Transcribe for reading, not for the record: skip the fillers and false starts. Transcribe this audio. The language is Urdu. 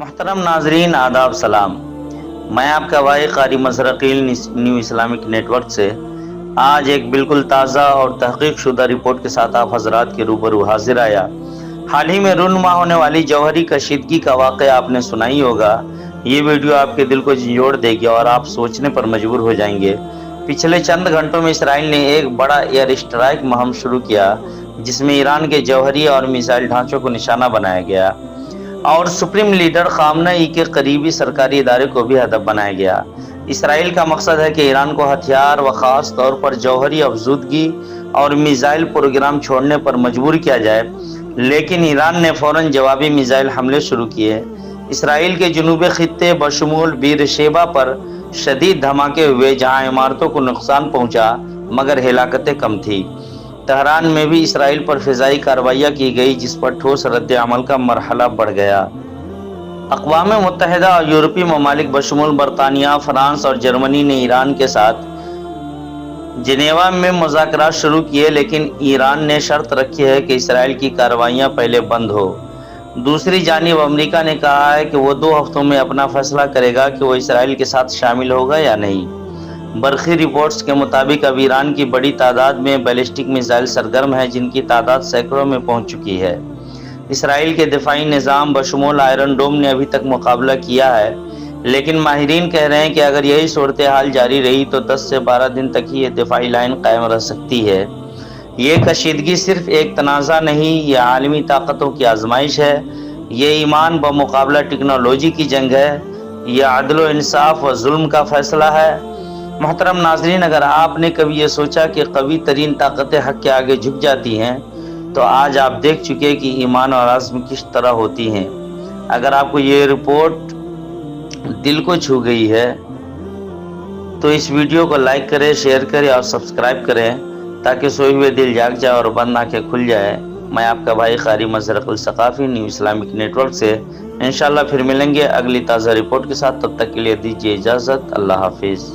محترم ناظرین آداب سلام، میں آپ کا بھائی قاری مزرقیل نیو اسلامک نیٹ ورک سے آج ایک بالکل تازہ اور تحقیق شدہ رپورٹ کے ساتھ آپ حضرات کے روبرو حاضر آیا۔ حال ہی میں رونما ہونے والی جوہری کشیدگی کا واقعہ آپ نے سنا ہی ہوگا۔ یہ ویڈیو آپ کے دل کو جھنجھوڑ دے گی اور آپ سوچنے پر مجبور ہو جائیں گے۔ پچھلے چند گھنٹوں میں اسرائیل نے ایک بڑا ایئر اسٹرائیک مہم شروع کیا جس میں ایران کے جوہری اور میزائل ڈھانچوں کو نشانہ بنایا گیا اور سپریم لیڈر خامنہ ای کے قریبی سرکاری ادارے کو بھی ہدف بنایا گیا۔ اسرائیل کا مقصد ہے کہ ایران کو ہتھیار و خاص طور پر جوہری افزودگی اور میزائل پروگرام چھوڑنے پر مجبور کیا جائے، لیکن ایران نے فوراً جوابی میزائل حملے شروع کیے۔ اسرائیل کے جنوبی خطے بشمول بیر شیبہ پر شدید دھماکے ہوئے جہاں عمارتوں کو نقصان پہنچا مگر ہلاکتیں کم تھیں۔ تہران میں بھی اسرائیل پر فضائی کارروائیاں کی گئی جس پر ٹھوس رد عمل کا مرحلہ بڑھ گیا۔ اقوام متحدہ اور یورپی ممالک بشمول برطانیہ، فرانس اور جرمنی نے ایران کے ساتھ جنیوا میں مذاکرات شروع کیے، لیکن ایران نے شرط رکھی ہے کہ اسرائیل کی کارروائیاں پہلے بند ہو۔ دوسری جانب امریکہ نے کہا ہے کہ وہ 2 ہفتوں میں اپنا فیصلہ کرے گا کہ وہ اسرائیل کے ساتھ شامل ہوگا یا نہیں۔ برقی رپورٹس کے مطابق اب ایران کی بڑی تعداد میں بیلسٹک میزائل سرگرم ہیں جن کی تعداد سینکڑوں میں پہنچ چکی ہے۔ اسرائیل کے دفاعی نظام بشمول آئرن ڈوم نے ابھی تک مقابلہ کیا ہے، لیکن ماہرین کہہ رہے ہیں کہ اگر یہی صورتحال جاری رہی تو 10 سے 12 دن تک ہی یہ دفاعی لائن قائم رہ سکتی ہے۔ یہ کشیدگی صرف ایک تنازع نہیں، یہ عالمی طاقتوں کی آزمائش ہے، یہ ایمان بمقابلہ ٹیکنالوجی کی جنگ ہے، یہ عدل و انصاف و ظلم کا فیصلہ ہے۔ محترم ناظرین، اگر آپ نے کبھی یہ سوچا کہ قوی ترین طاقتیں حق کے آگے جھک جاتی ہیں تو آج آپ دیکھ چکے کہ ایمان اور عزم کس طرح ہوتی ہیں۔ اگر آپ کو یہ رپورٹ دل کو چھو گئی ہے تو اس ویڈیو کو لائک کریں، شیئر کریں اور سبسکرائب کریں تاکہ سوئے ہوئے دل جاگ جائے اور بند آنکھیں کھل جائے۔ میں آپ کا بھائی قاری مزرقیل ثقافی نیو اسلامک نیٹ ورک سے انشاءاللہ پھر ملیں گے اگلی تازہ رپورٹ کے ساتھ۔ تب تک کے لیے دیجیے اجازت۔ اللہ حافظ۔